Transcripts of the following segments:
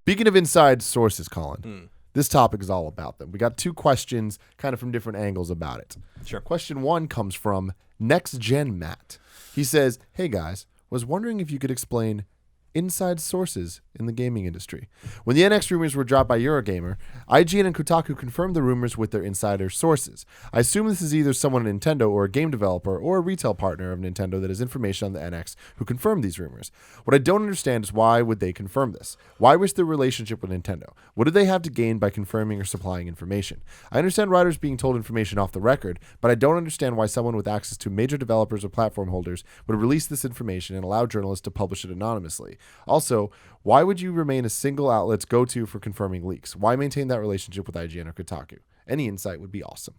Speaking of inside sources, Colin, this topic is all about them. We got 2 questions kind of from different angles about it. Sure. Question 1 comes from Next Gen Matt. He says, hey guys, was wondering if you could explain inside sources in the gaming industry. When the NX rumors were dropped by Eurogamer, IGN and Kotaku confirmed the rumors with their insider sources. I assume this is either someone at Nintendo or a game developer or a retail partner of Nintendo that has information on the NX who confirmed these rumors. What I don't understand is why would they confirm this? Why risk their relationship with Nintendo? What do they have to gain by confirming or supplying information? I understand writers being told information off the record, but I don't understand why someone with access to major developers or platform holders would release this information and allow journalists to publish it anonymously. Also, why would you remain a single outlet's go-to for confirming leaks? Why maintain that relationship with IGN or Kotaku? Any insight would be awesome.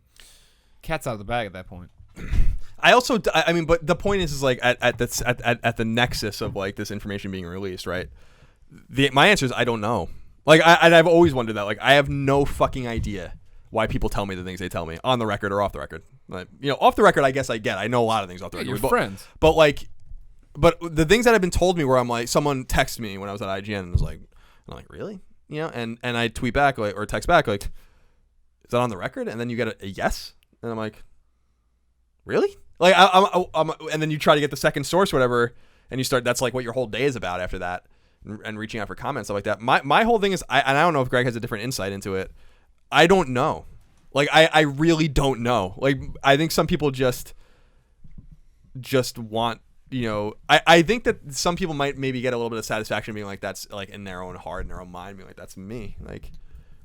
Cat's out of the bag at that point. I mean, but the point is like at the nexus of like this information being released, right? My answer is I don't know. Like I've always wondered that. Like I have no fucking idea why people tell me the things they tell me on the record or off the record. Like, you know, off the record, I guess I get. I know a lot of things off the record. You're friends. But the things that have been told me where I'm like, someone texted me when I was at IGN and was like, I'm like, really? You know, and I tweet back like, or text back like, is that on the record? And then you get a yes, and I'm like, really? Like I'm and then you try to get the second source, or whatever, and you start. That's like what your whole day is about after that, and reaching out for comments, stuff like that. My whole thing is, and I don't know if Greg has a different insight into it. I don't know. Like I really don't know. Like I think some people just want. You know, I think that some people might maybe get a little bit of satisfaction being like, that's like in their own heart, in their own mind, being like, that's me. Like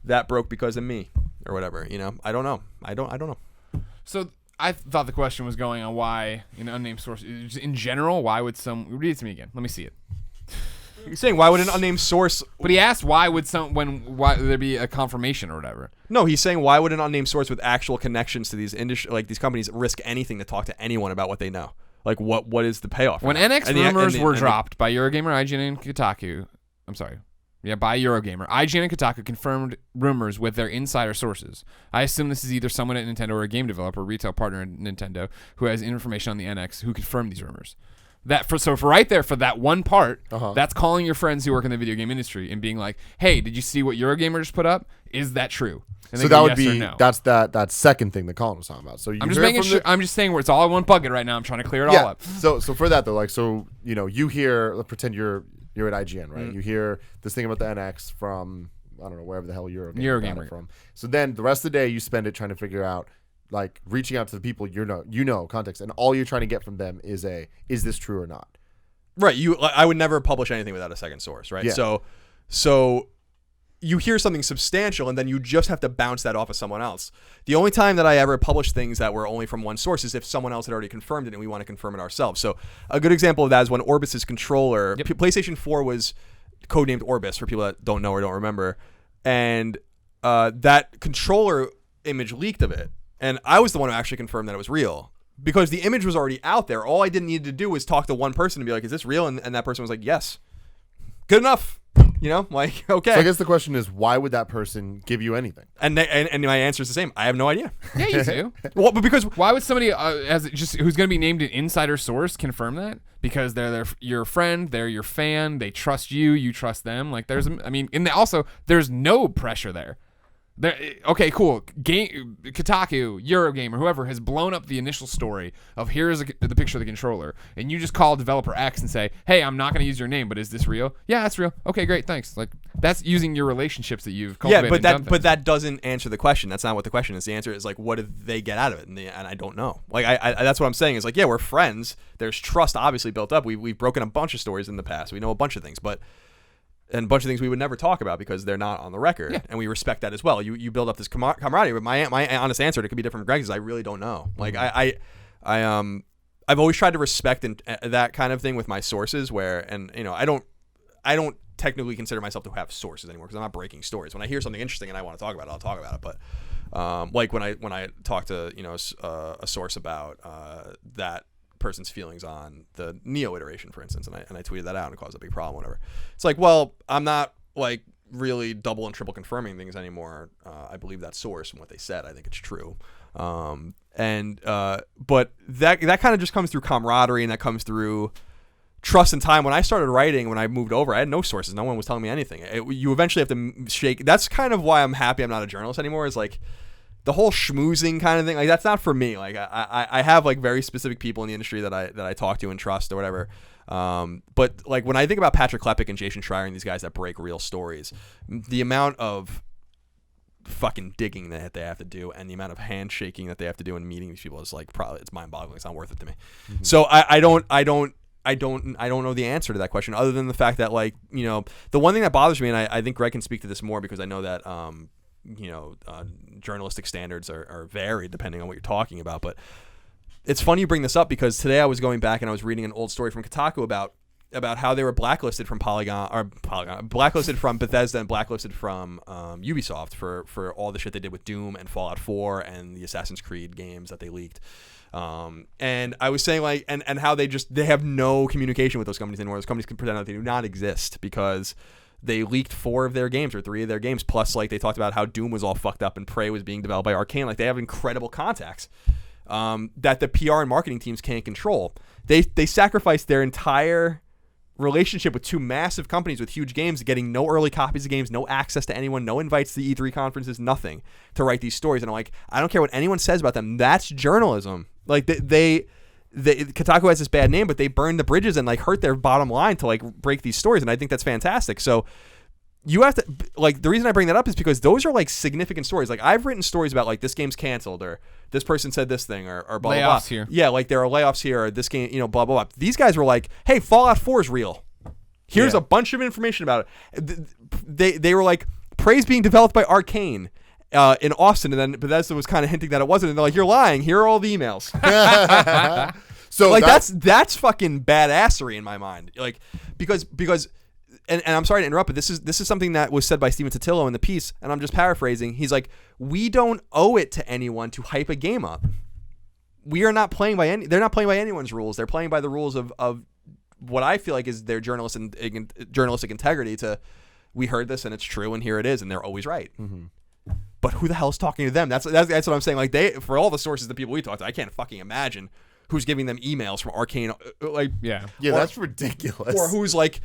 that broke because of me or whatever, you know? I don't know. I don't know. So I thought the question was going on why, you know, unnamed source in general, why would read it to me again. Let me see it. You're saying why would an unnamed source? But he asked why would why there be a confirmation or whatever. No, he's saying why would an unnamed source with actual connections to these these companies risk anything to talk to anyone about what they know? Like what is the payoff? When NX rumors were dropped by Eurogamer, IGN, and Kotaku, by Eurogamer, IGN and Kotaku confirmed rumors with their insider sources. I assume this is either someone at Nintendo or a game developer, or retail partner at Nintendo who has information on the NX who confirmed these rumors. For right there, for that one part, that's calling your friends who work in the video game industry and being like, hey, did you see what Eurogamer just put up? Is that true? And so that would be no. That's that second thing that Colin was talking about. So I'm just making sure. I'm just saying where it's all in one bucket right now. I'm trying to clear it all up. So for that though, like, so you know, you hear, let's pretend you're at IGN, right? You hear this thing about the NX from I don't know wherever the hell Eurogamer from. So then the rest of the day you spend it trying to figure out, like, reaching out to the people you know context, and all you're trying to get from them is this true or not? Right. I would never publish anything without a second source, right? Yeah. So you hear something substantial and then you just have to bounce that off of someone else. The only time that I ever published things that were only from one source is if someone else had already confirmed it and we want to confirm it ourselves. So a good example of that is when Orbis's controller, PlayStation 4 was codenamed Orbis for people that don't know or don't remember. And that controller image leaked of it. And I was the one who actually confirmed that it was real. Because the image was already out there. All I didn't need to do was talk to one person and be like, is this real? And that person was like, yes. Good enough. You know, like, okay. So I guess the question is, why would that person give you anything? And my answer is the same. I have no idea. Yeah, you do. Well, but because why would somebody who's going to be named an insider source confirm that? Because they're your friend, they're your fan, they trust you, you trust them. Like there's no pressure there. Okay, cool. Kotaku, Eurogamer, whoever has blown up the initial story of here's the picture of the controller, and you just call developer X and say, "Hey, I'm not going to use your name, but is this real?" Yeah, that's real. Okay, great, thanks. Like that's using your relationships that you've cultivated. Yeah, but that doesn't answer the question. That's not what the question is. The answer is like, what did they get out of it? And I don't know. Like I that's what I'm saying is like, yeah, we're friends. There's trust obviously built up. We've broken a bunch of stories in the past. We know a bunch of things, and a bunch of things we would never talk about because they're not on the record, and we respect that as well. You build up this camaraderie. But my honest answer, it could be different from Greg's, is I really don't know. Like I've always tried to respect that kind of thing with my sources. I don't technically consider myself to have sources anymore because I'm not breaking stories. When I hear something interesting and I want to talk about it, I'll talk about it. But like when I talk to a source about that person's feelings on the Neo iteration, for instance, and I tweeted that out and it caused a big problem, whatever. It's like, well, I'm not like really double and triple confirming things anymore. I believe that source and what they said. I think it's true. But that kind of just comes through camaraderie, and that comes through trust and time. When I started writing, when I moved over, I had no sources. No one was telling me anything. You eventually have to shake. That's kind of why I'm happy I'm not a journalist anymore, is like the whole schmoozing kind of thing. Like, that's not for me. Like, I have like very specific people in the industry that I talk to and trust or whatever. But like when I think about Patrick Klepek and Jason Schreier and these guys that break real stories, the amount of fucking digging that they have to do and the amount of handshaking that they have to do in meeting these people is like, probably, it's mind-boggling. It's not worth it to me. Mm-hmm. So I don't know the answer to that question, other than the fact that, like, you know, the one thing that bothers me, and I think Greg can speak to this more because I know that journalistic standards are varied depending on what you're talking about. But it's funny you bring this up because today I was going back and I was reading an old story from Kotaku about how they were blacklisted from blacklisted from Bethesda and blacklisted from Ubisoft for all the shit they did with Doom and Fallout 4 and the Assassin's Creed games that they leaked. And I was saying, like, and how they have no communication with those companies anymore. Those companies can pretend that they do not exist because they leaked 4 of their games or 3 of their games. Plus, like, they talked about how Doom was all fucked up and Prey was being developed by Arcane. Like, they have incredible contacts that the PR and marketing teams can't control. They sacrificed their entire relationship with 2 massive companies with huge games, getting no early copies of games, no access to anyone, no invites to the E3 conferences, nothing to write these stories. And I'm like, I don't care what anyone says about them. That's journalism. Like, they Kotaku has this bad name, but they burned the bridges and like hurt their bottom line to like break these stories. And I think that's fantastic. So you have to, like, the reason I bring that up is because those are like significant stories. Like, I've written stories about like this game's canceled or this person said this thing or blah, blah, blah. Layoffs here. Yeah, like there are layoffs here or this game, you know, blah, blah, blah. These guys were like, hey, Fallout 4 is real. Here's a bunch of information about it. They were like, Prey's being developed by Arcane in Austin, and then Bethesda was kind of hinting that it wasn't, and they're like, you're lying. Here are all the emails. So like that's fucking badassery in my mind. Like because and I'm sorry to interrupt, but this is something that was said by Steven Totillo in the piece, and I'm just paraphrasing. He's like, we don't owe it to anyone to hype a game up. We are not playing by they're not playing by anyone's rules. They're playing by the rules of what I feel like is their journalistic integrity to, we heard this and it's true and here it is and they're always right. Mm-hmm. But who the hell is talking to them? That's what I'm saying. Like, for all the sources, the people we talk to, I can't fucking imagine who's giving them emails from Arcane. That's ridiculous. Or who's like,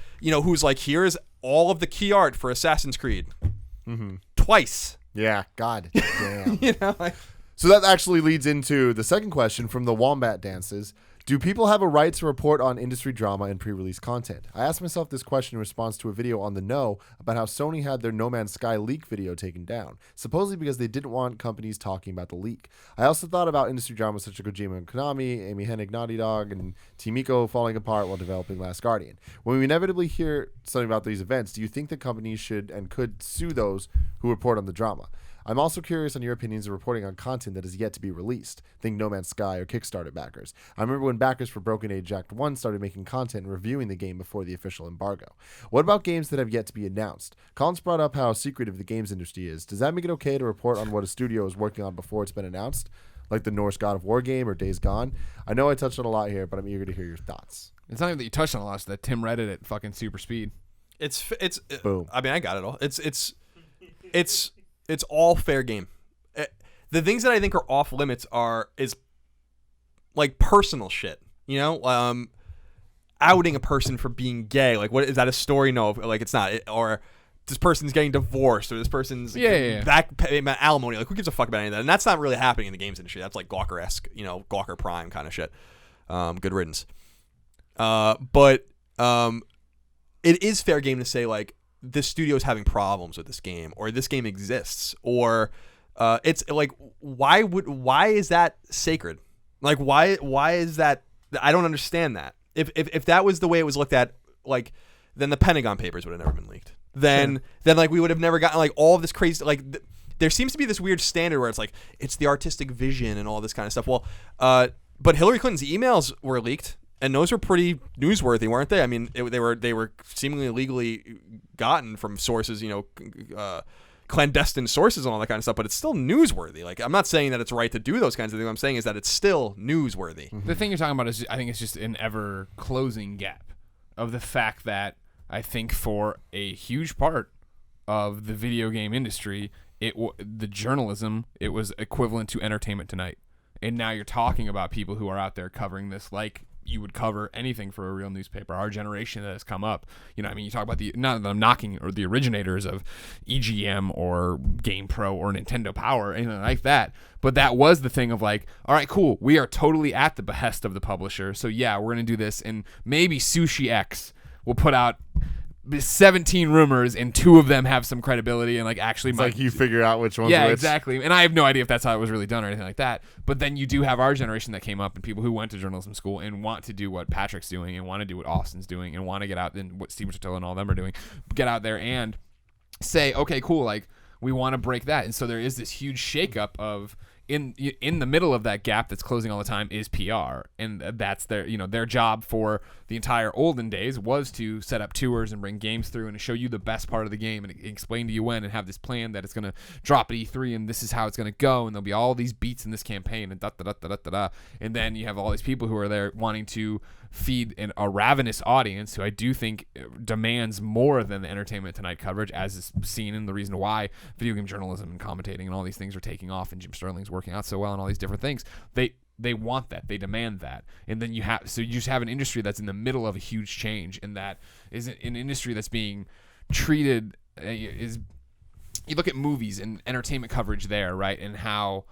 here's all of the key art for Assassin's Creed twice. Yeah, god damn. You know, like, so that actually leads into the second question from the Wombat Dances. Do people have a right to report on industry drama and pre-release content? I asked myself this question in response to a video on The Know about how Sony had their No Man's Sky leak video taken down, supposedly because they didn't want companies talking about the leak. I also thought about industry drama such as Kojima and Konami, Amy Hennig, Naughty Dog, and Team Ico falling apart while developing Last Guardian. When we inevitably hear something about these events, do you think that companies should and could sue those who report on the drama? I'm also curious on your opinions of reporting on content that is yet to be released. Think No Man's Sky or Kickstarter backers. I remember when backers for Broken Age Act 1 started making content and reviewing the game before the official embargo. What about games that have yet to be announced? Colin's brought up how secretive the games industry is. Does that make it okay to report on what a studio is working on before it's been announced? Like the Norse God of War game or Days Gone? I know I touched on a lot here, but I'm eager to hear your thoughts. It's not even that you touched on a lot, it's that Tim read it at fucking super speed. It's boom. I mean, I got it all. It's all fair game. The things that I think are off limits is like personal shit, you know, outing a person for being gay. Like, what is that a story? No, like it's not. Or this person's getting divorced, or this person's back alimony. Like, who gives a fuck about any of that? And that's not really happening in the games industry. That's like Gawker-esque, you know, Gawker Prime kind of shit. Good riddance. But it is fair game to say, like, this studio is having problems with this game, or this game exists, or it's like, why is that sacred? Like, why is that? I don't understand that. If that was the way it was looked at, like, then the Pentagon Papers would have never been leaked. Then like we would have never gotten like all of this crazy, like there seems to be this weird standard where it's like it's the artistic vision and all this kind of stuff. Well, but Hillary Clinton's emails were leaked, and those were pretty newsworthy, weren't they? I mean, they were seemingly legally gotten from sources, you know, clandestine sources and all that kind of stuff, but it's still newsworthy. Like, I'm not saying that it's right to do those kinds of things. What I'm saying is that it's still newsworthy. The thing you're talking about is, I think it's just an ever closing gap of the fact that I think for a huge part of the video game industry, the journalism, it was equivalent to Entertainment Tonight. And now you're talking about people who are out there covering this like you would cover anything for a real newspaper. Our generation that has come up, you know, I mean, you talk about not that I'm knocking or the originators of EGM or GamePro or Nintendo Power, anything like that, but that was the thing of like, all right, cool, we are totally at the behest of the publisher, so yeah, we're gonna do this, and maybe Sushi X will put out 17 rumors and 2 of them have some credibility and like actually It's like you figure out which one's yeah, which. exactly. And I have no idea if that's how it was really done or anything like that. But then you do have our generation that came up and people who went to journalism school and want to do what Patrick's doing and want to do what Austin's doing and want to get out and what Steve Chitilla and all them are doing, get out there and say, okay, cool, like we want to break that. And so there is this huge shakeup of in the middle of that gap that's closing all the time is PR, and that's their job for the entire olden days was to set up tours and bring games through and to show you the best part of the game and explain to you when and have this plan that it's going to drop at E3 and this is how it's going to go and there'll be all these beats in this campaign and and then you have all these people who are there wanting to feed a ravenous audience who I do think demands more than the Entertainment Tonight coverage, as is seen in the reason why video game journalism and commentating and all these things are taking off and Jim Sterling's working out so well and all these different things. They want that, they demand that, and then you just have an industry that's in the middle of a huge change, and that is an industry that's being treated is. You look at movies and entertainment coverage there, right, and how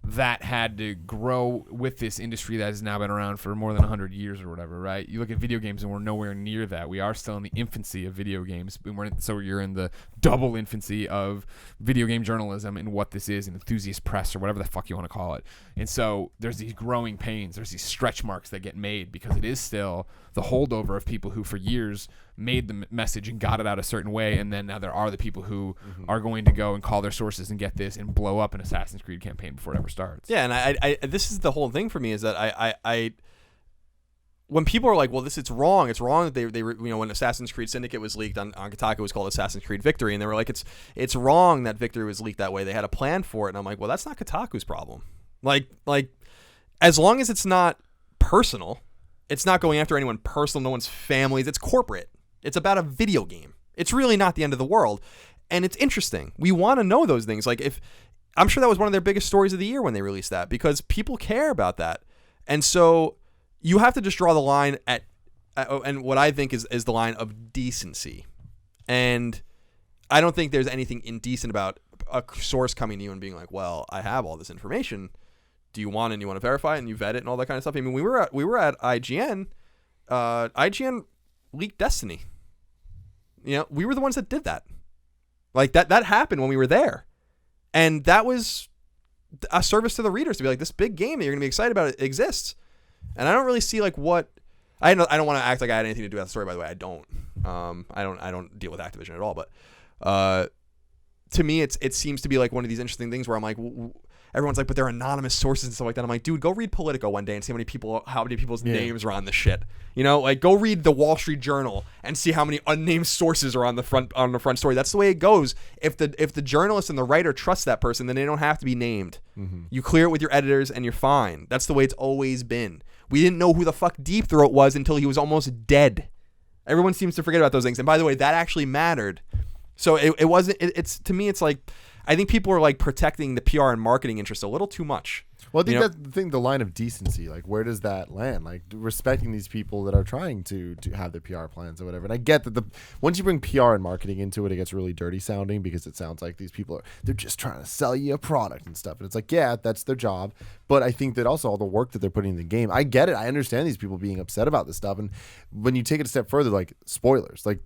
that had to grow with this industry that has now been around for more than 100 years or whatever, right? You look at video games and we're nowhere near that. We are still in the infancy of video games. So you're in the double infancy of video game journalism and what this is, and enthusiast press or whatever the fuck you want to call it. And so there's these growing pains. There's these stretch marks that get made because it is still the holdover of people who for years made the message and got it out a certain way, and then now there are the people who are going to go and call their sources and get this and blow up an Assassin's Creed campaign before it ever starts. Yeah, and I this is the whole thing for me is that I when people are like, well, it's wrong that they when Assassin's Creed Syndicate was leaked on Kotaku, it was called Assassin's Creed Victory, and they were like, it's wrong that Victory was leaked that way. They had a plan for it, and I'm like, well, that's not Kotaku's problem. Like as long as it's not personal, it's not going after anyone personal, no one's families. It's corporate. It's about a video game. It's really not the end of the world. And it's interesting. We want to know those things. Like I'm sure that was one of their biggest stories of the year when they released that, because people care about that. And so you have to just draw the line at and what I think is the line of decency. And I don't think there's anything indecent about a source coming to you and being like, well, I have all this information. Do you want it and you want to verify it and you vet it and all that kind of stuff? I mean, we were at IGN. IGN leaked Destiny. You know, we were the ones that did that. Like that happened when we were there. And that was a service to the readers to be like, this big game that you're going to be excited about it exists. And I don't really see like what I don't want to act like I had anything to do with that story, by the way. I don't. I don't deal with Activision at all, but to me it seems to be like one of these interesting things where I'm like, everyone's like, but they're anonymous sources and stuff like that. I'm like, dude, go read Politico one day and see how many people's names are on the shit. You know, like go read the Wall Street Journal and see how many unnamed sources are on the front story. That's the way it goes. If the journalist and the writer trust that person, then they don't have to be named. Mm-hmm. You clear it with your editors and you're fine. That's the way it's always been. We didn't know who the fuck Deep Throat was until he was almost dead. Everyone seems to forget about those things. And by the way, that actually mattered. So it wasn't. It's to me, it's like, I think people are like protecting the PR and marketing interest a little too much. Well, I think that's the thing, the line of decency. Like, where does that land? Like, respecting these people that are trying to have their PR plans or whatever. And I get that once you bring PR and marketing into it, it gets really dirty sounding because it sounds like these people they're just trying to sell you a product and stuff. And it's like, yeah, that's their job. But I think that also all the work that they're putting in the game, I get it. I understand these people being upset about this stuff. And when you take it a step further, like spoilers, like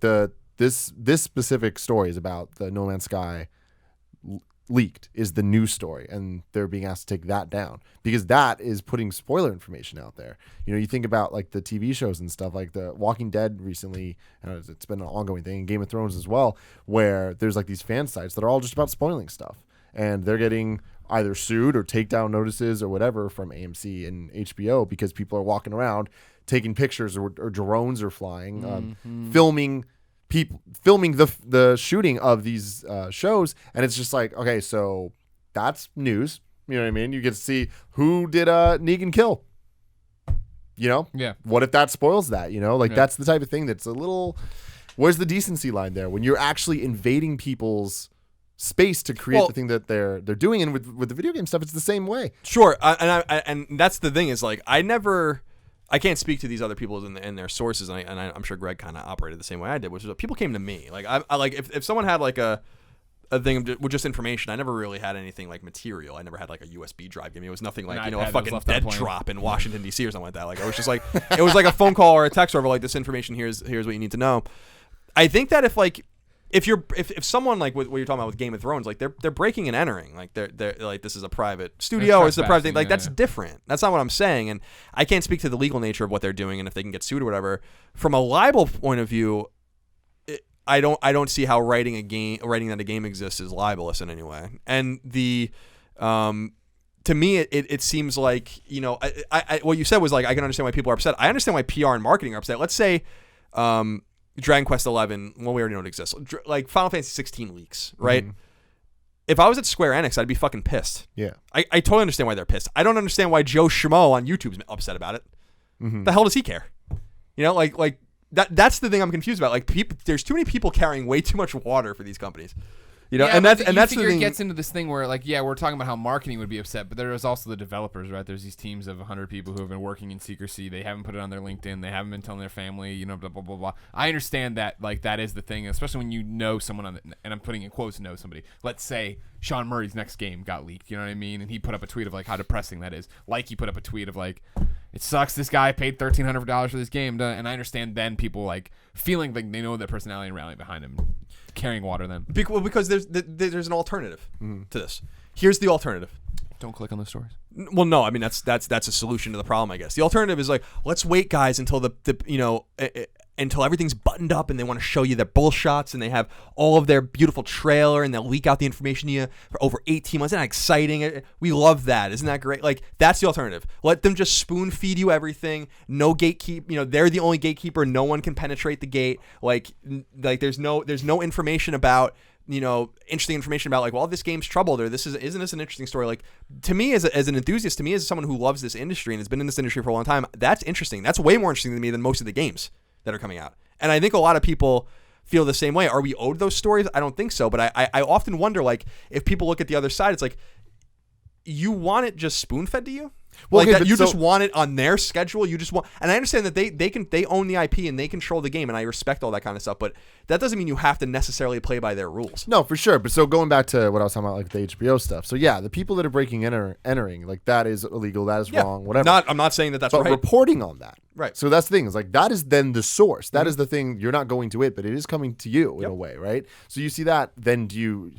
this specific story is about the No Man's Sky leaked is the news story, and they're being asked to take that down because that is putting spoiler information out there. You know, you think about like the TV shows and stuff like the Walking Dead recently, and it's been an ongoing thing, and Game of Thrones as well, where there's like these fan sites that are all just about spoiling stuff, and they're getting either sued or takedown notices or whatever from AMC and HBO because people are walking around taking pictures or drones are flying, filming the shooting of these shows, and it's just like, okay, so that's news. You know what I mean? You get to see who did Negan kill. You know? Yeah. What if that spoils that? You know, like that's the type of thing that's a little. Where's the decency line there when you're actually invading people's space to create the thing that they're doing? And with the video game stuff, it's the same way. Sure, and that's the thing is like I never. I can't speak to these other people and their sources, and I'm sure Greg kind of operated the same way I did, which is people came to me. Like I like if someone had like a thing with just information, I never really had anything like material. I never had like a USB drive. It was nothing like a fucking dead drop in Washington D.C. or something like that. Like it was just like it was like a phone call or a text over like this information. Here's what you need to know. I think that if someone like what you're talking about with Game of Thrones, like they're breaking and entering, like they're like this is a private studio or it's a private thing, like that's different. That's not what I'm saying, and I can't speak to the legal nature of what they're doing and if they can get sued or whatever. From a libel point of view, I don't see how writing that a game exists is libelous in any way. And to me it seems like I what you said was like I can understand why people are upset. I understand why PR and marketing are upset. Let's say Dragon Quest 11, well, we already know it exists. Like Final Fantasy 16 leaks, right? Mm-hmm. If I was at Square Enix, I'd be fucking pissed. Yeah. I totally understand why they're pissed. I don't understand why Joe Schmo on YouTube's upset about it. Mm-hmm. The hell does he care? Like that's the thing I'm confused about. Like there's too many people carrying way too much water for these companies. And that's the thing. It gets into this thing where, like, yeah, we're talking about how marketing would be upset, but there is also the developers, right? There's these teams of 100 people who have been working in secrecy. They haven't put it on their LinkedIn. They haven't been telling their family, blah, blah, blah, blah. I understand that, like, that is the thing, especially when you know someone and I'm putting in quotes, know somebody. Let's say Sean Murray's next game got leaked, you know what I mean? And he put up a tweet of, like, how depressing that is. Like, he put up a tweet of, like, it sucks this guy paid $1,300 for this game. And I understand then people, like, feeling like they know their personality and rallying behind him. Carrying water then. Because there's an alternative to this. Here's the alternative. Don't click on the stories. Well, no, I mean that's a solution to the problem, I guess. The alternative is like, let's wait, guys, until until everything's buttoned up and they want to show you their bull shots and they have all of their beautiful trailer and they'll leak out the information to you for over 18 months. Isn't that exciting? We love that. Isn't that great? Like, that's the alternative. Let them just spoon feed you everything. No gatekeep. They're the only gatekeeper. No one can penetrate the gate. Like there's no information about, interesting information about like, well, this game's troubled or isn't this an interesting story? Like, to me as an enthusiast, to me as someone who loves this industry and has been in this industry for a long time, that's interesting. That's way more interesting to me than most of the games that are coming out. And I think a lot of people feel the same way. Are we owed those stories? I don't think so. But I often wonder, like, if people look at the other side, it's like, you want it just spoon-fed to you? Well, like you just want it on their schedule. You just want, and I understand that they own the IP and they control the game, and I respect all that kind of stuff. But that doesn't mean you have to necessarily play by their rules. No, for sure. But so going back to what I was talking about, like the HBO stuff. So yeah, the people that are breaking entering, like that is illegal. That is wrong. Whatever. I'm not saying that's but right. Reporting on that. Right. So that's the thing. Is like that is then the source. That is the thing. You're not going to it, but it is coming to you in a way, right? So you see that. Then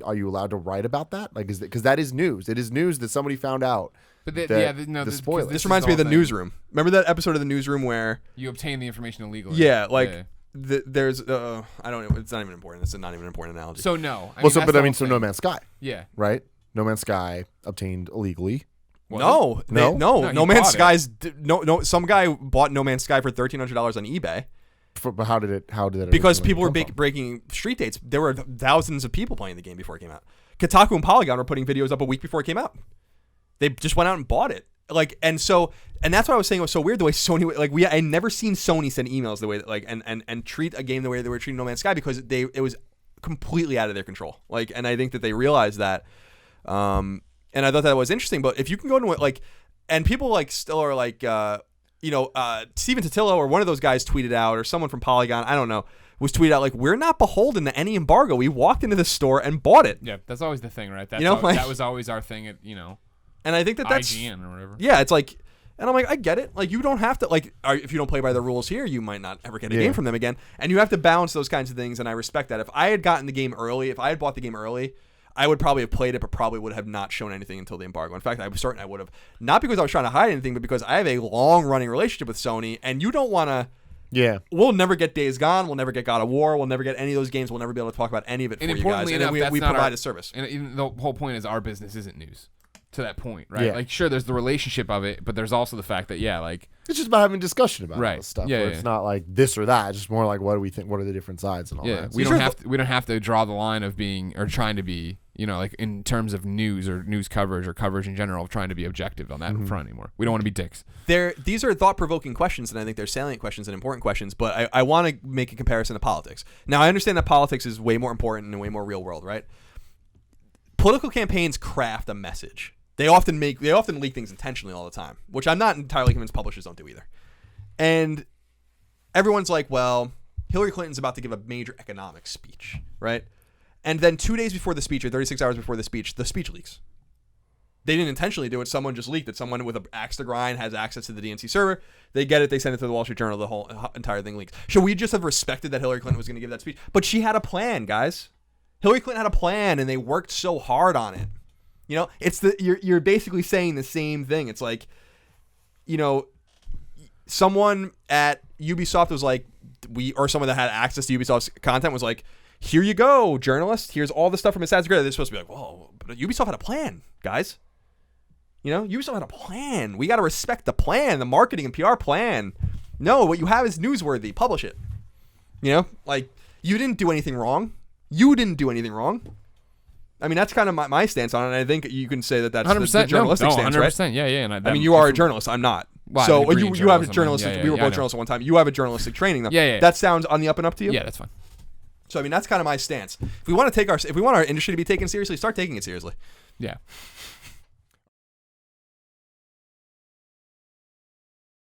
are you allowed to write about that? Like, because that is news. It is news that somebody found out. But this reminds me of the Newsroom. Remember that episode of the Newsroom where you obtain the information illegally? Yeah, like there's I don't know. It's not even important. It's not even an important analogy. So no. So No Man's Sky. Yeah. Right. No Man's Sky obtained illegally. No. No Man's Sky's some guy bought No Man's Sky for $1,300 on eBay. But how did it? Because people were breaking street dates. There were thousands of people playing the game before it came out. Kotaku and Polygon were putting videos up a week before it came out. They just went out and bought it. Like, and that's what I was saying. It was so weird the way Sony, like, I never seen Sony send emails the way that, like, and treat a game the way they were treating No Man's Sky, because it was completely out of their control. Like, and I think that they realized that. And I thought that was interesting. But if you can go to like, and people like still are like, Steven Totillo or one of those guys tweeted out, or someone from Polygon, I don't know, was tweeted out like, we're not beholden to any embargo. We walked into the store and bought it. Yeah, that's always the thing, right? That's that was always our thing at, And I think that's IGN or whatever. Yeah, it's like, and I'm like, I get it. Like, you don't have to, like, if you don't play by the rules here, you might not ever get a game from them again. And you have to balance those kinds of things, and I respect that. If I had gotten the game early, if I had bought the game early, I would probably have played it, but probably would have not shown anything until the embargo. In fact, I was certain I would have. Not because I was trying to hide anything, but because I have a long-running relationship with Sony, and you don't want to. Yeah. We'll never get Days Gone. We'll never get God of War. We'll never get any of those games. We'll never be able to talk about any of it for you guys. And we provide a service. And the whole point is our business isn't news. To that point, right? Yeah. Like, sure, there's the relationship of it, but there's also the fact that, like, it's just about having discussion about all right. this stuff. Yeah, It's not like this or that. It's just more like, what do we think? What are the different sides and all that? We don't have to draw the line of being or trying to be, like in terms of news or news coverage or coverage in general, of trying to be objective on that front anymore. We don't want to be dicks. These are thought-provoking questions, and I think they're salient questions and important questions. But I want to make a comparison to politics. Now, I understand that politics is way more important and way more real world, right? Political campaigns craft a message. They often leak things intentionally all the time, which I'm not entirely convinced publishers don't do either. And everyone's like, well, Hillary Clinton's about to give a major economic speech, right? And then 2 days before the speech, or 36 hours before the speech leaks. They didn't intentionally do it. Someone just leaked it. Someone with an axe to grind has access to the DNC server. They get it. They send it to the Wall Street Journal. The whole entire thing leaks. Should we just have respected that Hillary Clinton was going to give that speech? But she had a plan, guys. Hillary Clinton had a plan, and they worked so hard on it. You know, it's you're basically saying the same thing. It's like, you know, someone at Ubisoft was like, or someone that had access to Ubisoft's content was like, here you go, journalist. Here's all the stuff from Assassin's Creed. They're supposed to be like, whoa, but Ubisoft had a plan, guys. You know, Ubisoft had a plan. We got to respect the plan, the marketing and PR plan. No, what you have is newsworthy. Publish it. You know, like, you didn't do anything wrong. You didn't do anything wrong. I mean, that's kind of my stance on it. And I think you can say that that's 100%, the journalistic stance, 100%, right? Yeah. And I mean, you are a journalist. I'm not. Well, so I mean, you have a journalism, journalistic. We were both journalists at one time. You have a journalistic training, though. Yeah. That sounds on the up and up to you. Yeah, that's fine. So I mean, that's kind of my stance. If we want our industry to be taken seriously, start taking it seriously. Yeah.